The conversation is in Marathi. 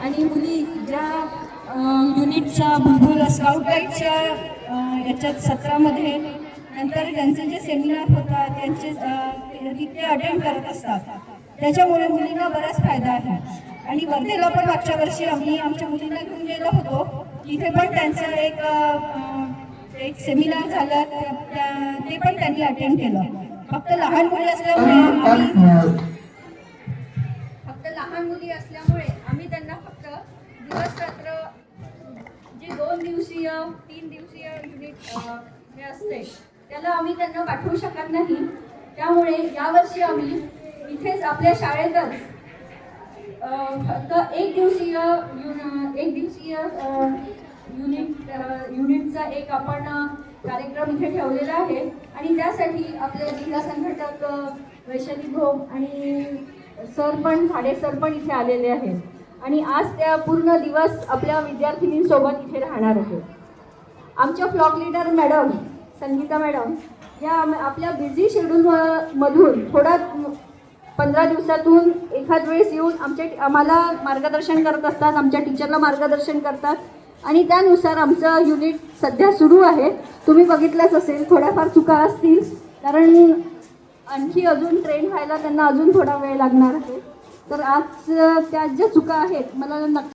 आणि मुली ज्या युनिटच्या बुलबुल स्काउट गाईडच्या याच्यात सत्रामध्ये नंतर त्यांचे जे सेमिनार होतात त्यांचे तिथे अटेंड करत असतात, त्याच्यामुळे मुलींना बराच फायदा आहे. आणि वर्धेला पण मागच्या वर्षी आम्ही आमच्या मुलींना घेऊन गेलो होतो, तिथे पण त्यांचं एक सेमिनार झालं, ते पण त्यांनी अटेंड केलं. फक्त लहान मुली आम्ही त्यांना फक्त दिवस रात्र जे 2 दिवसीय 3 दिवसीय युनिट हे असते त्याला आम्ही त्यांना पाठवू शकत नाही. त्यामुळे यावर्षी आम्ही इथेच आपल्या शाळेतच फक्त एक दिवसीय युनिटचा एक आपण कार्यक्रम इथे ठेवलेला आहे. आणि त्यासाठी आपले जिल्हा संघटक वैशाली भोम आणि भाडे सर पण इथे आलेले आहेत. आणि आज त्या पूर्ण दिवस आपल्या विद्यार्थिनींसोबत इथे राहणार आहेत. आमच्या flock leader madam Sangeeta madam या आपल्या बिझी शेड्यूल मधून 15 दिवसातून एखाद वेळेस येऊन आम्हाला मार्गदर्शन करत असतात, आमच्या टीचरला मार्गदर्शन करतात. आणि त्यानुसार आमचं युनिट सध्या सुरू आहे. तुम्ही बघितलंच असेल, थोड्याफार चुका असतील कारण आणखी अजून ट्रेन व्हायला त्यांना अजून थोडा वेळ लागणार आहे. तर आज त्या ज्या चुका आहेत मला नक्की